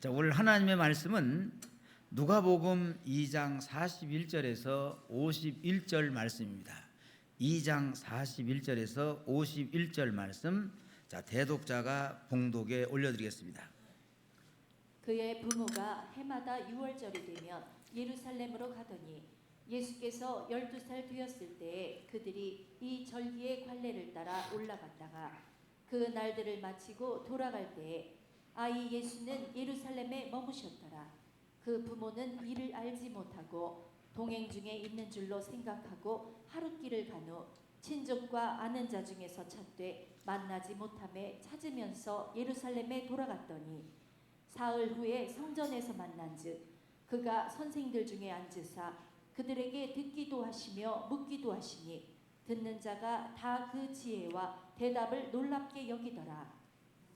자, 오늘 하나님의 말씀은 누가복음 2장 41절에서 51절 말씀입니다. 2장 41절에서 51절 말씀. 자, 대독자가 봉독에 올려드리겠습니다. 그의 부모가 해마다 6월절이 되면 예루살렘으로 가더니 예수께서 12살 되었을 때에 그들이 이 절기의 관례를 따라 올라갔다가 그 날들을 마치고 돌아갈 때에 아이 예수는 예루살렘에 머무셨더라. 그 부모는 이를 알지 못하고 동행 중에 있는 줄로 생각하고 하룻길을 간 후 친족과 아는 자 중에서 찾되 만나지 못하매 찾으면서 예루살렘에 돌아갔더니 사흘 후에 성전에서 만난즉 그가 선생들 중에 앉으사 그들에게 듣기도 하시며 묻기도 하시니 듣는 자가 다 그 지혜와 대답을 놀랍게 여기더라.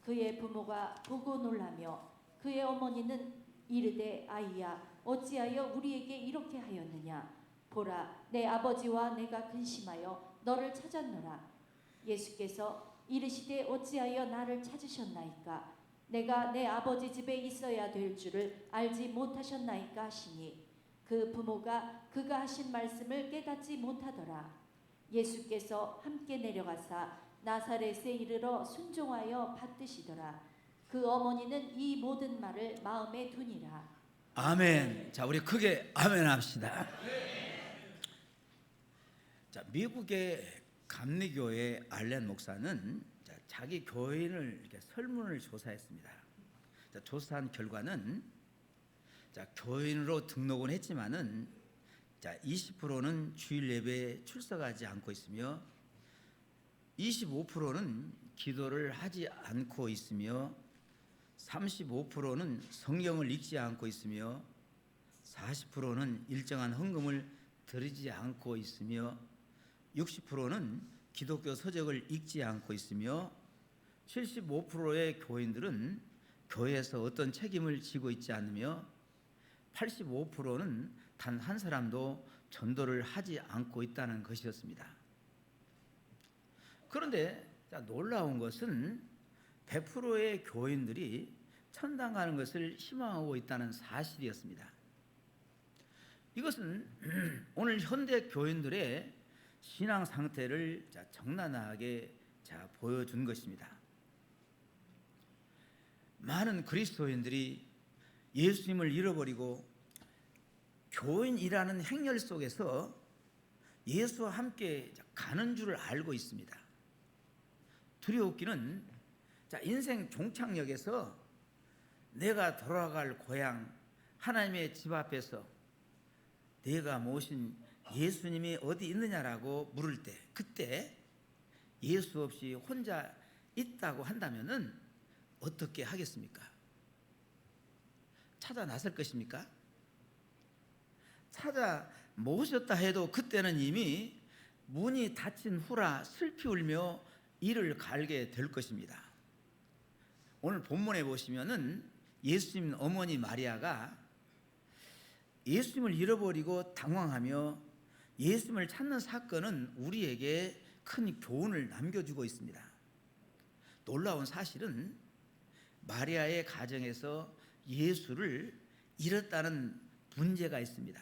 그의 부모가 보고 놀라며 그의 어머니는 이르되 아이야 어찌하여 우리에게 이렇게 하였느냐. 보라 내 아버지와 내가 근심하여 너를 찾았노라. 예수께서 이르시되 어찌하여 나를 찾으셨나이까. 내가 내 아버지 집에 있어야 될 줄을 알지 못하셨나이까 하시니 그 부모가 그가 하신 말씀을 깨닫지 못하더라. 예수께서 함께 내려가사 나사렛에 이르러 순종하여 받드시더라. 그 어머니는 이 모든 말을 마음에 두니라. 아멘. 자, 우리 크게 아멘 합시다. 자, 미국의 감리교회 알렌 목사는 자기 교인을 이렇게 설문을 조사했습니다. 자, 조사한 결과는 교인으로 등록은 했지만은 20%는 주일 예배에 출석하지 않고 있으며 25%는 기도를 하지 않고 있으며 35%는 성경을 읽지 않고 있으며 40%는 일정한 헌금을 드리지 않고 있으며 60%는 기독교 서적을 읽지 않고 있으며 75%의 교인들은 교회에서 어떤 책임을 지고 있지 않으며 85%는 단 한 사람도 전도를 하지 않고 있다는 것이었습니다. 그런데 놀라운 것은 100%의 교인들이 천당 가는 것을 희망하고 있다는 사실이었습니다. 이것은 오늘 현대 교인들의 신앙 상태를 적나라하게 보여준 것입니다. 많은 그리스도인들이 예수님을 잃어버리고 교인이라는 행렬 속에서 예수와 함께 가는 줄을 알고 있습니다. 두려웠기는 인생 종착역에서 내가 돌아갈 고향 하나님의 집 앞에서 내가 모신 예수님이 어디 있느냐라고 물을 때, 그때 예수 없이 혼자 있다고 한다면은 어떻게 하겠습니까? 찾아 나설 것입니까? 찾아 모셨다 해도 그때는 이미 문이 닫힌 후라 슬피 울며 이를 갈게 될 것입니다. 오늘 본문에 보시면은 예수님 어머니 마리아가 예수님을 잃어버리고 당황하며 예수님을 찾는 사건은 우리에게 큰 교훈을 남겨주고 있습니다. 놀라운 사실은 마리아의 가정에서 예수를 잃었다는 문제가 있습니다.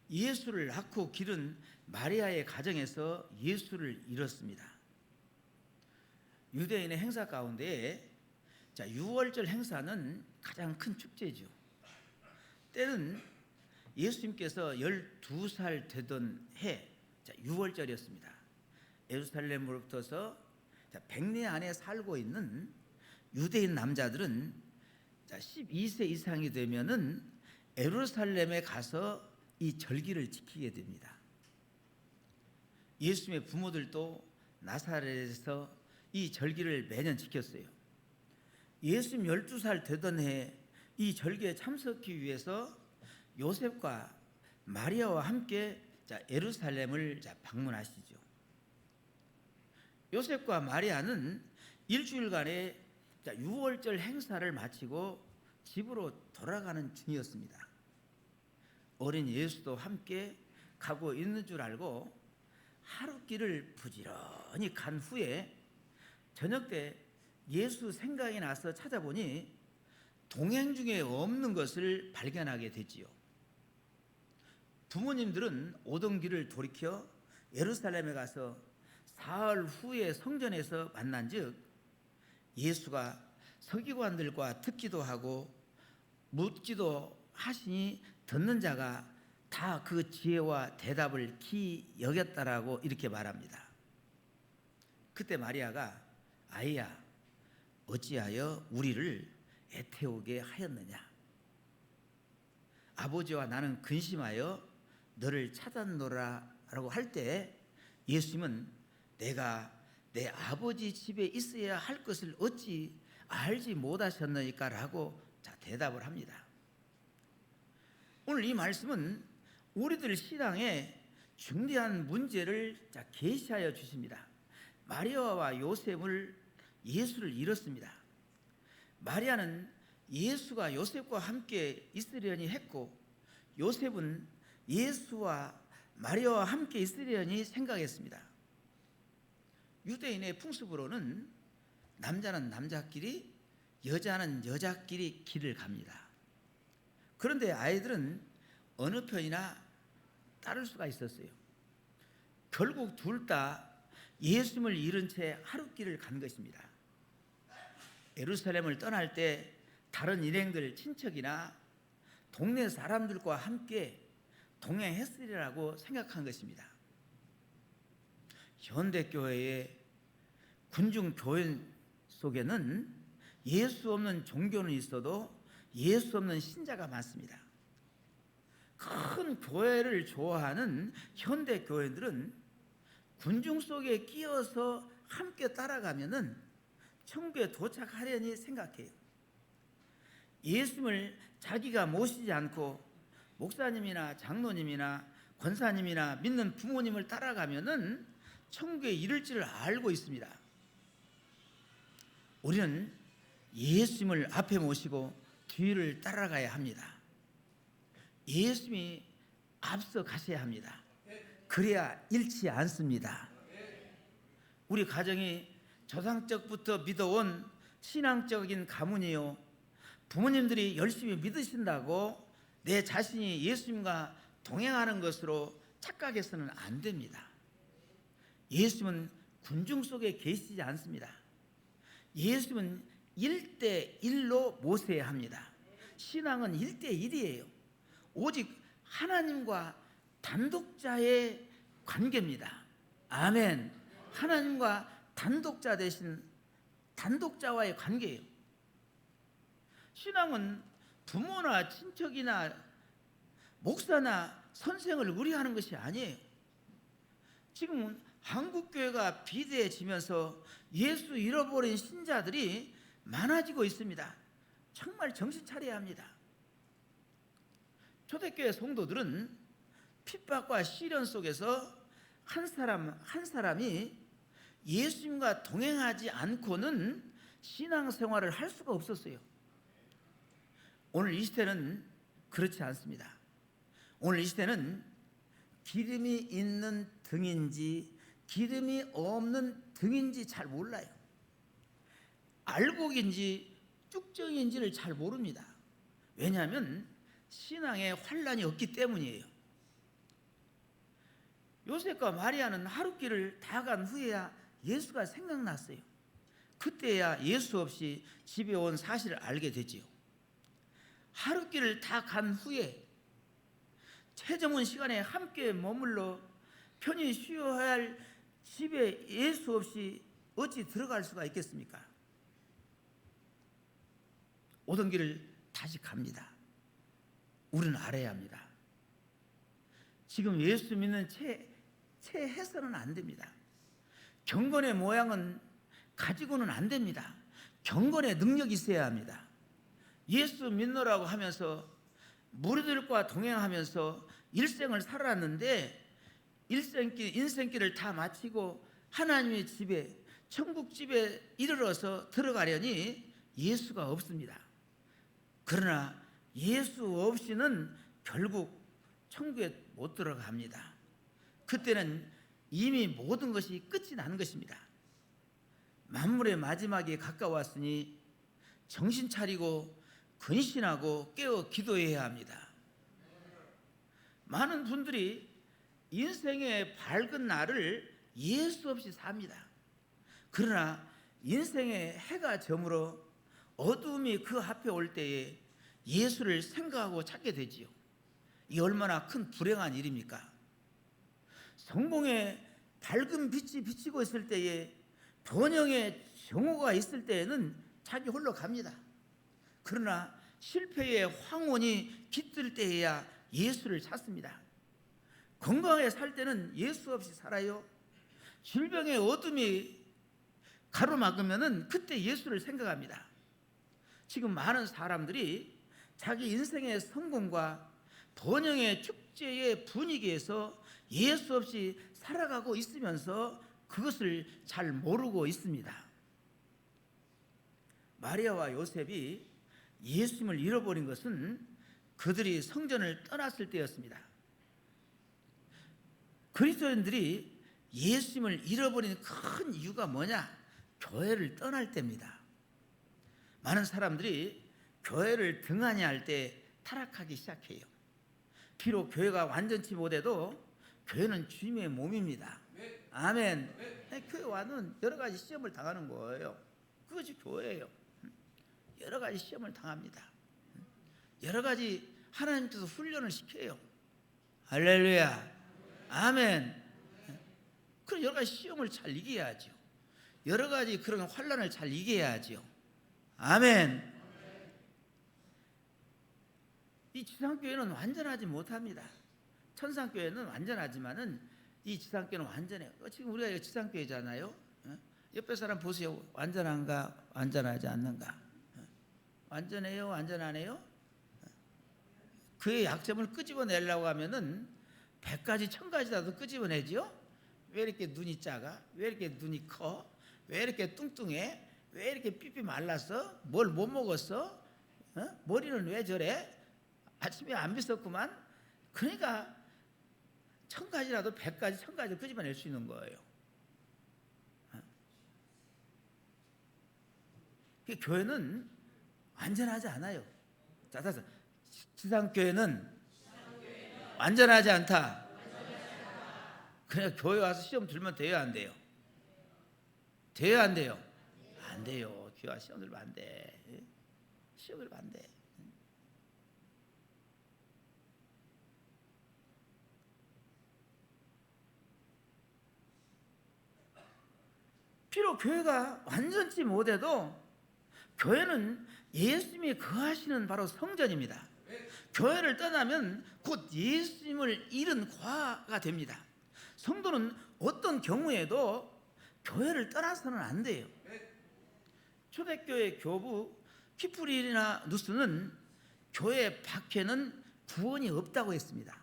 예수를 낳고 기른 마리아의 가정에서 예수를 잃었습니다. 유대인의 행사 가운데 6월절 행사는 가장 큰 축제죠. 때는 예수님께서 12살 되던 해 6월절이었습니다. 예루살렘으로부터서 백리 안에 살고 있는 유대인 남자들은 12세 이상이 되면은 예루살렘에 가서 이 절기를 지키게 됩니다. 예수님의 부모들도 나사렛에서 이 절기를 매년 지켰어요. 예수님 12살 되던 해 이 절기에 참석하기 위해서 요셉과 마리아와 함께 예루살렘을 방문하시죠. 요셉과 마리아는 일주일간의 6월절 행사를 마치고 집으로 돌아가는 중이었습니다. 어린 예수도 함께 가고 있는 줄 알고 하룻길을 부지런히 간 후에 저녁 때 예수 생각이 나서 찾아보니 동행 중에 없는 것을 발견하게 되지요. 부모님들은 오던 길을 돌이켜 예루살렘에 가서 사흘 후에 성전에서 만난즉 예수가 서기관들과 듣기도 하고 묻기도 하시니 듣는 자가 다 그 지혜와 대답을 기 여겼다라고 이렇게 말합니다. 그때 마리아가 아이야 어찌하여 우리를 애태우게 하였느냐? 아버지와 나는 근심하여 너를 찾았노라라고 할 때 예수님은 내가 내 아버지 집에 있어야 할 것을 어찌 알지 못하셨느니까라고 대답을 합니다. 오늘 이 말씀은 우리들 신앙에 중대한 문제를 계시하여 주십니다. 마리아와 요셉을 예수를 잃었습니다. 마리아는 예수가 요셉과 함께 있으려니 했고 요셉은 예수와 마리아와 함께 있으려니 생각했습니다. 유대인의 풍습으로는 남자는 남자끼리 여자는 여자끼리 길을 갑니다. 그런데 아이들은 어느 편이나 따를 수가 있었어요. 결국 둘 다 예수님을 잃은 채 하룻길을 간 것입니다. 예루살렘을 떠날 때 다른 일행들 친척이나 동네 사람들과 함께 동행했으리라고 생각한 것입니다. 현대교회의 군중교회 속에는 예수 없는 종교는 있어도 예수 없는 신자가 많습니다. 큰 교회를 좋아하는 현대교회들은 군중 속에 끼어서 함께 따라가면은 천국에 도착하려니 생각해요. 예수님을 자기가 모시지 않고 목사님이나 장로님이나 권사님이나 믿는 부모님을 따라가면은 천국에 이를 줄 알고 있습니다. 우리는 예수님을 앞에 모시고 뒤를 따라가야 합니다. 예수님이 앞서 가셔야 합니다. 그래야 잃지 않습니다. 우리 가정이 조상적부터 믿어온 신앙적인 가문이요, 부모님들이 열심히 믿으신다고 내 자신이 예수님과 동행하는 것으로 착각해서는 안 됩니다. 예수님은 군중 속에 계시지 않습니다. 예수님은 1대1로 모셔야 합니다. 신앙은 1대1이에요. 오직 하나님과 단독자의 관계입니다. 아멘. 하나님과 단독자 대신 단독자와의 관계예요. 신앙은 부모나 친척이나 목사나 선생을 의뢰하는 것이 아니에요. 지금 한국교회가 비대해지면서 예수 잃어버린 신자들이 많아지고 있습니다. 정말 정신 차려야 합니다. 초대교회 성도들은 핍박과 시련 속에서 한 사람이 예수님과 동행하지 않고는 신앙생활을 할 수가 없었어요. 오늘 이 시대는 그렇지 않습니다. 오늘 이 시대는 기름이 있는 등인지 기름이 없는 등인지 잘 몰라요. 알곡인지 쭉정인지를 잘 모릅니다. 왜냐하면 신앙에 환란이 없기 때문이에요. 요셉과 마리아는 하룻길을 다 간 후에야 예수가 생각났어요. 그때야 예수 없이 집에 온 사실을 알게 되지요. 하룻길을 다 간 후에 최저문 시간에 함께 머물러 편히 쉬어야 할 집에 예수 없이 어찌 들어갈 수가 있겠습니까? 오던 길을 다시 갑니다. 우리는 알아야 합니다. 지금 예수 믿는 채 해서는 안 됩니다. 경건의 모양은 가지고는 안 됩니다. 경건의 능력이 있어야 합니다. 예수 믿노라고 하면서 무리들과 동행하면서 일생을 살았는데 인생길을 다 마치고 하나님의 집에 천국 집에 이르러서 들어가려니 예수가 없습니다. 그러나 예수 없이는 결국 천국에 못 들어갑니다. 그때는 이미 모든 것이 끝이 난 것입니다. 만물의 마지막에 가까웠으니 정신 차리고 근신하고 깨어 기도해야 합니다. 많은 분들이 인생의 밝은 날을 예수 없이 삽니다. 그러나 인생의 해가 저물어 어둠이 그 앞에 올 때에 예수를 생각하고 찾게 되지요. 이 얼마나 큰 불행한 일입니까? 성공의 밝은 빛이 비치고 있을 때에, 번영의 정오가 있을 때에는 자기 홀로 갑니다. 그러나 실패의 황혼이 깃들 때에야 예수를 찾습니다. 건강하게 살 때는 예수 없이 살아요. 질병의 어둠이 가로막으면 그때 예수를 생각합니다. 지금 많은 사람들이 자기 인생의 성공과 번영의 축제의 분위기에서 예수 없이 살아가고 있으면서 그것을 잘 모르고 있습니다. 마리아와 요셉이 예수님을 잃어버린 것은 그들이 성전을 떠났을 때였습니다. 그리스도인들이 예수님을 잃어버린 큰 이유가 뭐냐? 교회를 떠날 때입니다. 많은 사람들이 교회를 등한히 할 때 타락하기 시작해요. 비록 교회가 완전치 못해도 교회는 주님의 몸입니다. 아멘. 교회 와는 여러 가지 시험을 당하는 거예요. 그것이 교회예요. 여러 가지 시험을 당합니다. 여러 가지 하나님께서 훈련을 시켜요. 할렐루야. 아멘. 그런 여러 가지 시험을 잘 이겨야죠. 여러 가지 그런 환난을 잘 이겨야죠. 아멘. 이 지상교회는 완전하지 못합니다. 천상교회는 완전하지만은 이 지상교회는 완전해요. 지금 우리가 지상교회잖아요. 옆에 사람 보세요. 완전한가 완전하지 않는가? 완전해요 완전하네요? 그의 약점을 끄집어내려고 하면은 100가지 1000가지라도 끄집어내죠. 왜 이렇게 눈이 작아? 왜 이렇게 눈이 커? 왜 이렇게 뚱뚱해? 왜 이렇게 삐삐 말랐어? 뭘 못 먹었어? 머리는 왜 저래? 아침에 안 빗었구만. 그러니까 1000가지라도 100가지 1000가지 끄집어낼 수 있는 거예요. 교회는 완전하지 않아요. 자, 다시 지상교회는 완전하지 않다. 그냥 교회 와서 시험 들면 돼요, 안 돼요? 돼요, 안 돼요? 안 돼요. 교회 와서 시험 들면 안 돼. 시험 들면 안 돼. 비록 교회가 완전치 못해도 교회는 예수님이 거하시는 바로 성전입니다. 교회를 떠나면 곧 예수님을 잃은 과가 됩니다. 성도는 어떤 경우에도 교회를 떠나서는 안 돼요. 초대교회 교부 키프리나 누스는 교회 밖에는 구원이 없다고 했습니다.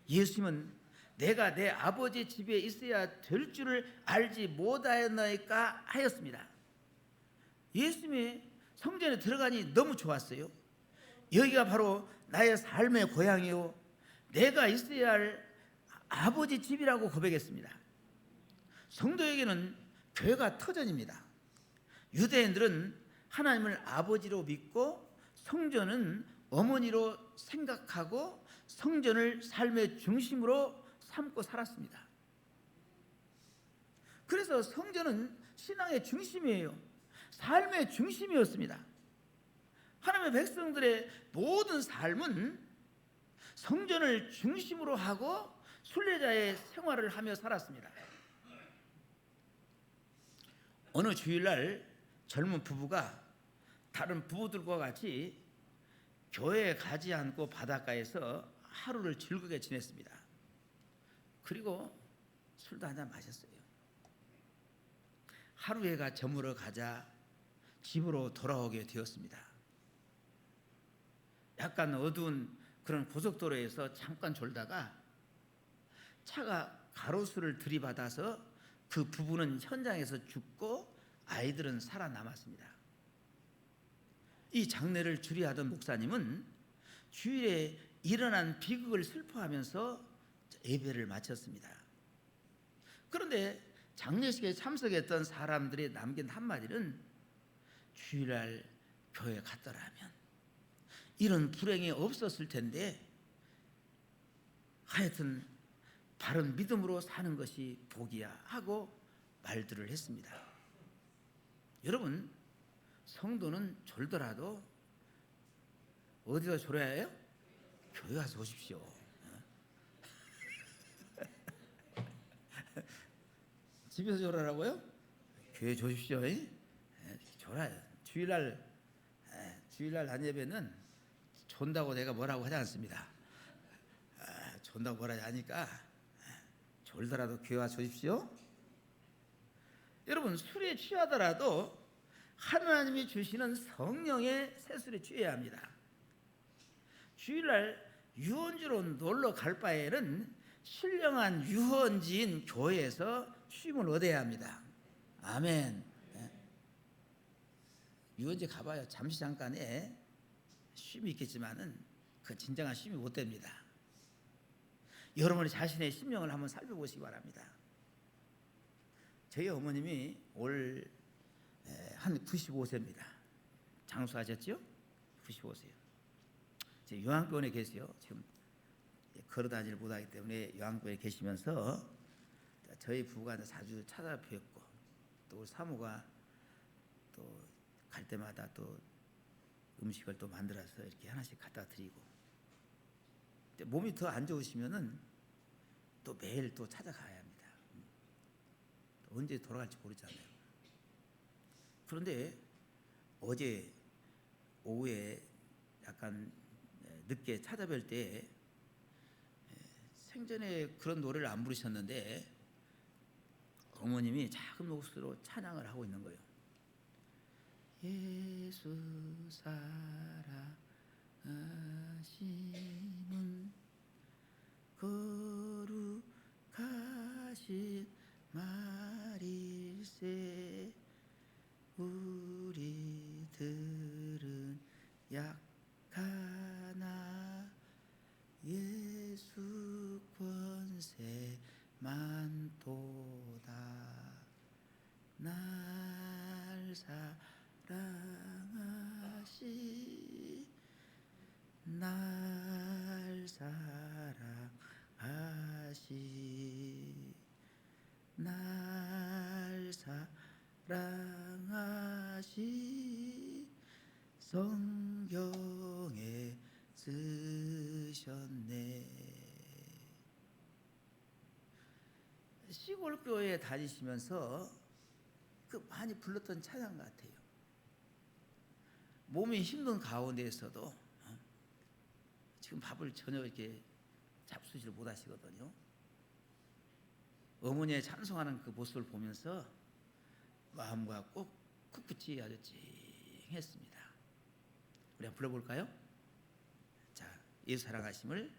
예수님은 내가 내 아버지 집에 있어야 될 줄을 알지 못하였나이까 하였습니다. 예수님이 성전에 들어가니 너무 좋았어요. 여기가 바로 나의 삶의 고향이요 내가 있어야 할 아버지 집이라고 고백했습니다. 성도에게는 교회가 터전입니다. 유대인들은 하나님을 아버지로 믿고 성전은 어머니로 생각하고 성전을 삶의 중심으로 삼고 살았습니다. 그래서 성전은 신앙의 중심이에요. 삶의 중심이었습니다. 하나님의 백성들의 모든 삶은 성전을 중심으로 하고 순례자의 생활을 하며 살았습니다. 어느 주일날 젊은 부부가 다른 부부들과 같이 교회에 가지 않고 바닷가에서 하루를 즐겁게 지냈습니다. 그리고 술도 한잔 마셨어요. 하루해가 저물어 가자 집으로 돌아오게 되었습니다. 약간 어두운 그런 고속도로에서 잠깐 졸다가 차가 가로수를 들이받아서 그 부부는 현장에서 죽고 아이들은 살아남았습니다. 이 장례를 주례하던 목사님은 주일에 일어난 비극을 슬퍼하면서 예배를 마쳤습니다. 그런데 장례식에 참석했던 사람들이 남긴 한마디는 주일날 교회 갔더라면 이런 불행이 없었을 텐데 하여튼 바른 믿음으로 사는 것이 복이야 하고 말들을 했습니다. 여러분, 성도는 졸더라도 어디서 졸아야 해요? 교회 가서 오십시오. 집에서 졸아라고요? 교회 조십시오. 졸아요. 주일날 단예배는 존다고 내가 뭐라고 하지 않습니다. 존다고 뭐라 하니까 졸더라도 교회 와서 오십시오. 여러분, 술에 취하더라도 하나님이 주시는 성령의 새술에 취해야 합니다. 주일날 유원지로 놀러 갈 바에는 신령한 유원지인 교회에서 쉼을 얻어야 합니다. 아멘. 유원지 가봐요. 잠시 잠깐에 쉼이 있겠지만은 그 진정한 쉼이 못 됩니다. 여러분이 자신의 심령을 한번 살펴보시기 바랍니다. 저희 어머님이 올 한 95세입니다. 장수하셨죠? 95세요. 제 요양병원에 계세요. 지금 걸어다니질 못하기 때문에 요양병원에 계시면서 저희 부부가 자주 찾아뵙고 또 우리 사모가 또 갈 때마다 또 음식을 또 만들어서 이렇게 하나씩 갖다 드리고, 몸이 더 안 좋으시면은 또 매일 또 찾아가야 합니다. 언제 돌아갈지 모르잖아요. 그런데 어제 오후에 약간 늦게 찾아뵐 때 생전에 그런 노래를 안 부르셨는데 어머님이 작은 목소리로 찬양을 하고 있는 거예요. 예수 사랑하시는 거룩하신 말일세, 우리들은 약하나 예수 권세만 도다. 날 사랑하시, 날 사랑하시, 날 사랑하시, 성경에 쓰셨네. 시골 교회에 다니시면서 그 많이 불렀던 찬양 같아요. 몸이 힘든 가운데에서도 지금 밥을 전혀 이렇게 잡수질 못하시거든요. 어머니의 찬송하는 그 모습을 보면서 마음과 꼭 꿋꿋이 아주 찡했습니다. 우리 한번 불러볼까요? 자, 예수 사랑하심을.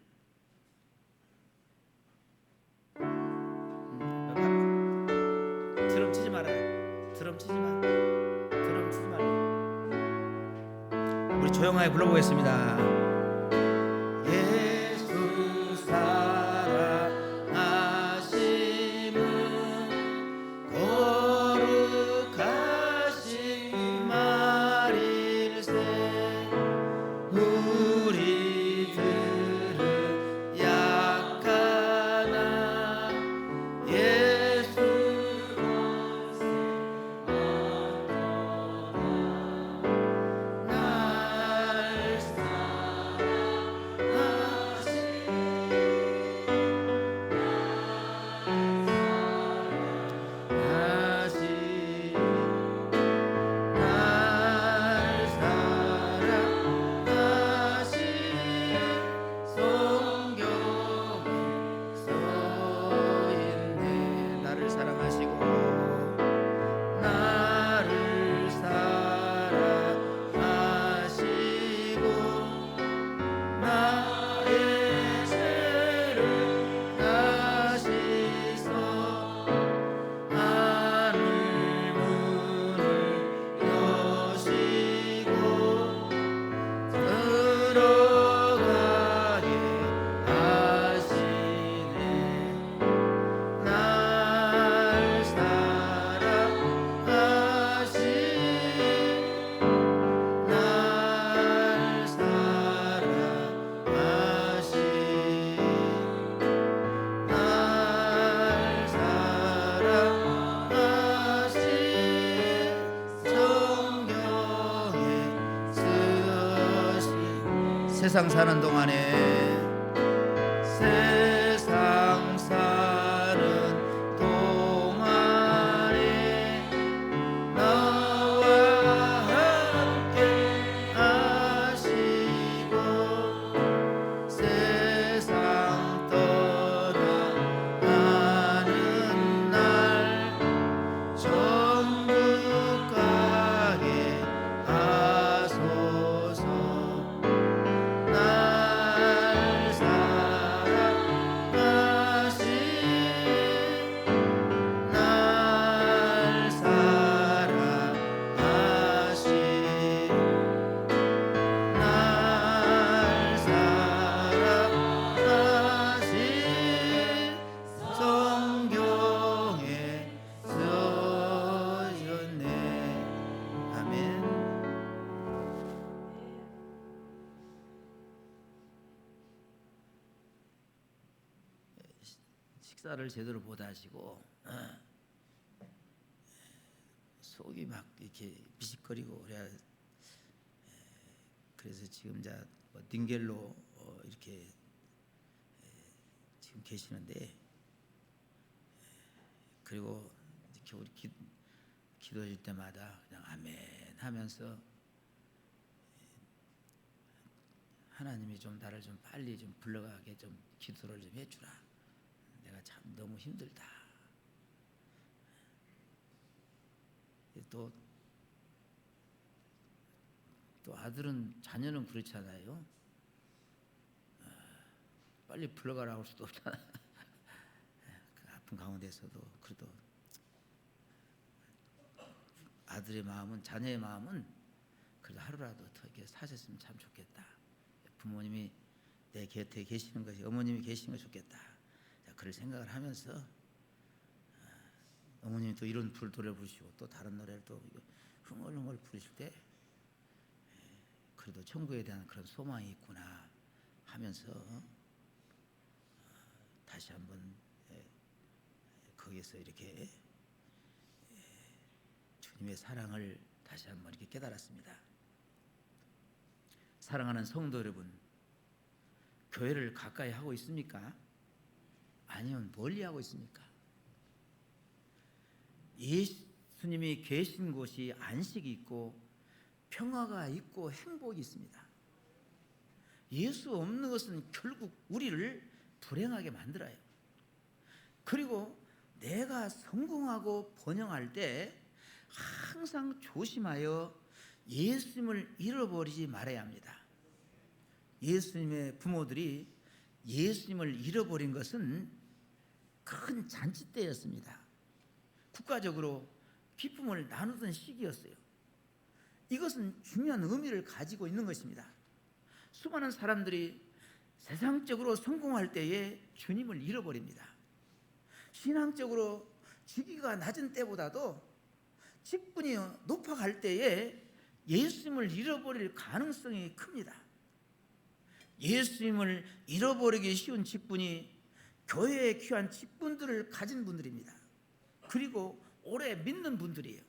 드럼 치지 말아요. 드럼 치지 마. 드럼 치지 말아요. 우리 조용하게 불러보겠습니다. 예수 사랑하심은 거룩하신 말일세, 우리들은 약하나 예수 권세만 도다. 날 세상 사는 동안에 세상 사는 동안에 나와 함께 하시고 세상 떠나가는 날 천국 가게 하소서. 날 사랑하신 날 사랑하신 날 사랑하신 성경에 써졌네. 아멘. 식사를 제대로 못 하시고 속이 막 이렇게 비식거리고 그래서 지금 뭐 딩겔로 이렇게 지금 계시는데, 그리고 이렇게 우리 기도할 때마다 그냥 아멘 하면서 하나님이 좀 나를 좀 빨리 좀 불러가게 좀 기도를 좀 해주라. 내가 참 너무 힘들다. 또 아들은, 자녀는 그렇잖아요. 빨리 불러가라고 할 수도 없잖아. 그 아픈 가운데서도 그래도 아들의 마음은, 자녀의 마음은 그래도 하루라도 더 이렇게 사셨으면 참 좋겠다. 부모님이 내 곁에 계시는 것이, 어머님이 계시는 것이 좋겠다. 그럴 생각을 하면서 어머님이 또 이런 노래 부르시고 또 다른 노래를 또 흥얼흥얼 부르실 때 그래도 천국에 대한 그런 소망이 있구나 하면서 다시 한번 거기에서 이렇게 주님의 사랑을 다시 한번 이렇게 깨달았습니다. 사랑하는 성도 여러분, 교회를 가까이 하고 있습니까? 아니면 멀리 하고 있습니까? 예수님이 계신 곳이 안식이 있고 평화가 있고 행복이 있습니다. 예수 없는 것은 결국 우리를 불행하게 만들어요. 그리고 내가 성공하고 번영할 때 항상 조심하여 예수님을 잃어버리지 말아야 합니다. 예수님의 부모들이 예수님을 잃어버린 것은 큰 잔치 때였습니다. 국가적으로 기쁨을 나누던 시기였어요. 이것은 중요한 의미를 가지고 있는 것입니다. 수많은 사람들이 세상적으로 성공할 때에 주님을 잃어버립니다. 신앙적으로 직위가 낮은 때보다도 직분이 높아갈 때에 예수님을 잃어버릴 가능성이 큽니다. 예수님을 잃어버리기 쉬운 직분이 교회에 귀한 직분들을 가진 분들입니다. 그리고 오래 믿는 분들이에요.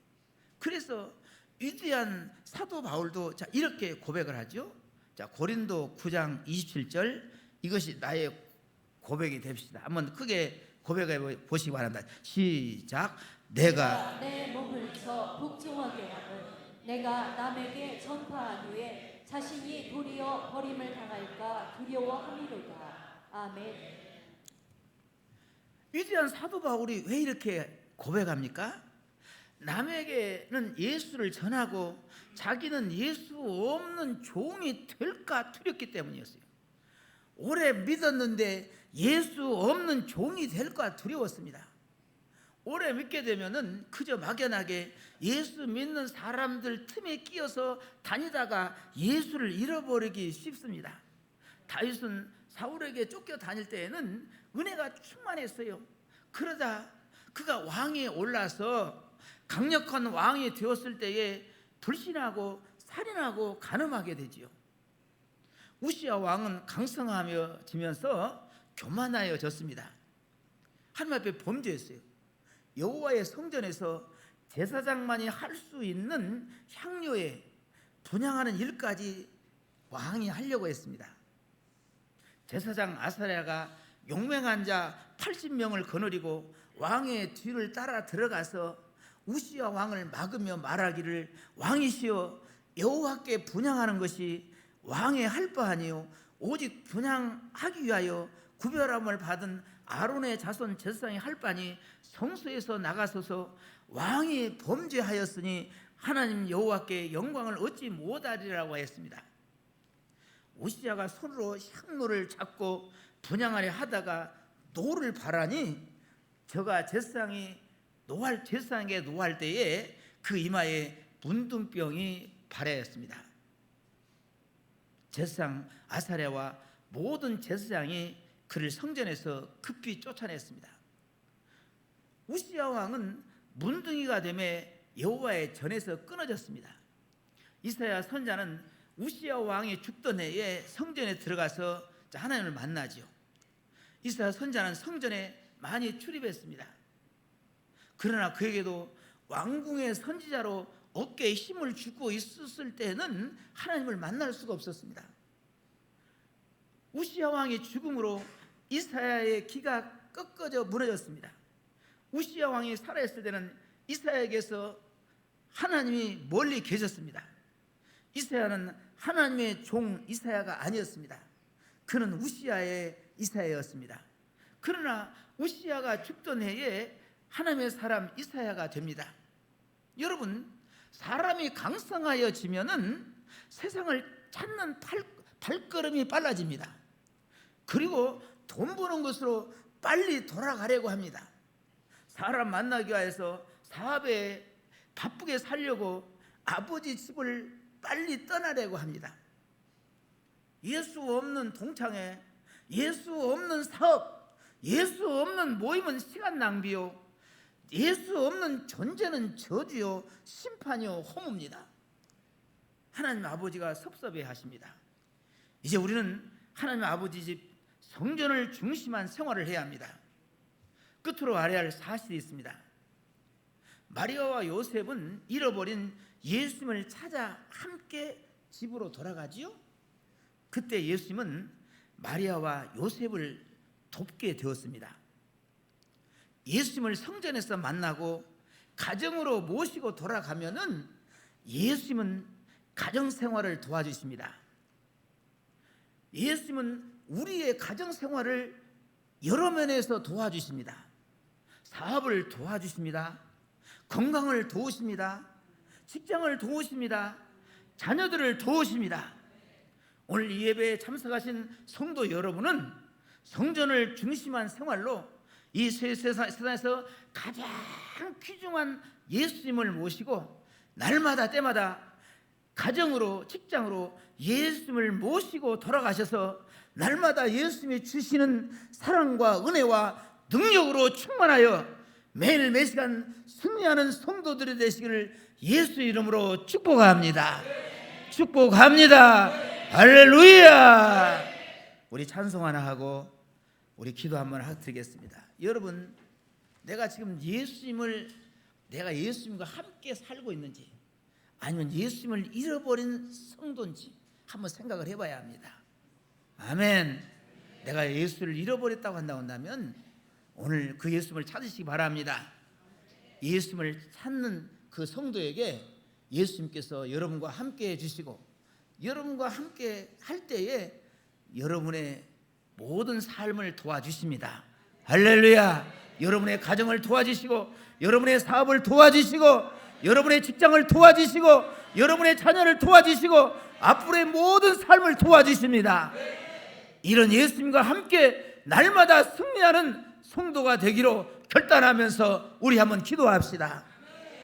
그래서 위대한 사도 바울도 이렇게 고백을 하죠. 고린도 9장 27절, 이것이 나의 고백이 됩시다. 한번 크게 고백해 보시기 바랍니다. 시작. 내가 내 몸을 쳐 복종하게 함은 내가 남에게 전파한 후에 자신이 도리어 버림을 당할까 두려워함이로다. 아멘. 위대한 사도 바울이 왜 이렇게 고백합니까? 남에게는 예수를 전하고 자기는 예수 없는 종이 될까 두렵기 때문이었어요. 오래 믿었는데 예수 없는 종이 될까 두려웠습니다. 오래 믿게 되면은 그저 막연하게 예수 믿는 사람들 틈에 끼어서 다니다가 예수를 잃어버리기 쉽습니다. 다윗은 사울에게 쫓겨 다닐 때에는 은혜가 충만했어요. 그러다 그가 왕에 올라서 강력한 왕이 되었을 때에 불신하고 살인하고 간음하게 되지요. 우시야 왕은 강성하면서 교만하여졌습니다. 하나님 앞에 범죄했어요. 여호와의 성전에서 제사장만이 할 수 있는 향료에 분향하는 일까지 왕이 하려고 했습니다. 제사장 아사랴가 용맹한 자 80명을 거느리고 왕의 뒤를 따라 들어가서 우시야 왕을 막으며 말하기를 왕이시여 여호와께 분향하는 것이 왕의 할 바 아니요 오직 분향하기 위하여 구별함을 받은 아론의 자손 제사장이 할 바니 성소에서 나가소서 왕이 범죄하였으니 하나님 여호와께 영광을 얻지 못하리라고 했습니다. 우시야가 손으로 향로를 잡고 분향하려 하다가 노를 바라니 저가 제사장에게 노할 때에 그 이마에 문둥병이 발해였습니다. 제사장 아사랴와 모든 제사장이 그를 성전에서 급히 쫓아냈습니다. 우시야 왕은 문둥이가 되매 여호와의 전에서 끊어졌습니다. 이사야 선자는 우시야 왕이 죽던 해에 성전에 들어가서 하나님을 만나죠. 이사야 선자는 성전에 많이 출입했습니다. 그러나 그에게도 왕궁의 선지자로 어깨에 힘을 주고 있었을 때는 하나님을 만날 수가 없었습니다. 우시야 왕의 죽음으로 이사야의 기가 꺾어져 무너졌습니다. 우시야 왕이 살아있을 때는 이사야에게서 하나님이 멀리 계셨습니다. 이사야는 하나님의 종 이사야가 아니었습니다. 그는 우시야의 이사야였습니다. 그러나 우시야가 죽던 해에 하나님의 사람 이사야가 됩니다. 여러분, 사람이 강성하여지면은 세상을 찾는 발걸음이 빨라집니다. 그리고 돈 버는 것으로 빨리 돌아가려고 합니다. 사람 만나기 위해서 사업에 바쁘게 살려고 아버지 집을 빨리 떠나려고 합니다. 예수 없는 동창회, 예수 없는 사업, 예수 없는 모임은 시간 낭비요, 예수 없는 존재는 저주요, 심판이요, 허무입니다. 하나님 아버지가 섭섭해 하십니다. 이제 우리는 하나님 아버지 집 성전을 중심한 생활을 해야 합니다. 끝으로 알아야 할 사실이 있습니다. 마리아와 요셉은 잃어버린 예수님을 찾아 함께 집으로 돌아가지요. 그때 예수님은 마리아와 요셉을 돕게 되었습니다. 예수님을 성전에서 만나고 가정으로 모시고 돌아가면은 예수님은 가정생활을 도와주십니다. 예수님은 우리의 가정생활을 여러 면에서 도와주십니다. 사업을 도와주십니다. 건강을 도우십니다. 직장을 도우십니다. 자녀들을 도우십니다. 오늘 이 예배에 참석하신 성도 여러분은 성전을 중심한 생활로 이 세상에서 가장 귀중한 예수님을 모시고 날마다 때마다 가정으로 직장으로 예수님을 모시고 돌아가셔서 날마다 예수님이 주시는 사랑과 은혜와 능력으로 충만하여 매일 매시간 승리하는 성도들이 되시기를 예수 이름으로 축복합니다. 축복합니다. 할렐루야. 우리 찬송 하나 하고 우리 기도 한번 드리겠습니다. 여러분, 내가 지금 내가 예수님과 함께 살고 있는지 아니면 예수님을 잃어버린 성도인지 한번 생각을 해봐야 합니다. 아멘. 내가 예수를 잃어버렸다고 한다면 오늘 그 예수님을 찾으시기 바랍니다. 예수님을 찾는 그 성도에게 예수님께서 여러분과 함께 해주시고 여러분과 함께 할 때에 여러분의 모든 삶을 도와주십니다. 할렐루야. 여러분의 가정을 도와주시고 여러분의 사업을 도와주시고 여러분의 직장을 도와주시고 여러분의 자녀를 도와주시고 앞으로의 모든 삶을 도와주십니다. 이런 예수님과 함께 날마다 승리하는 성도가 되기로 결단하면서 우리 한번 기도합시다.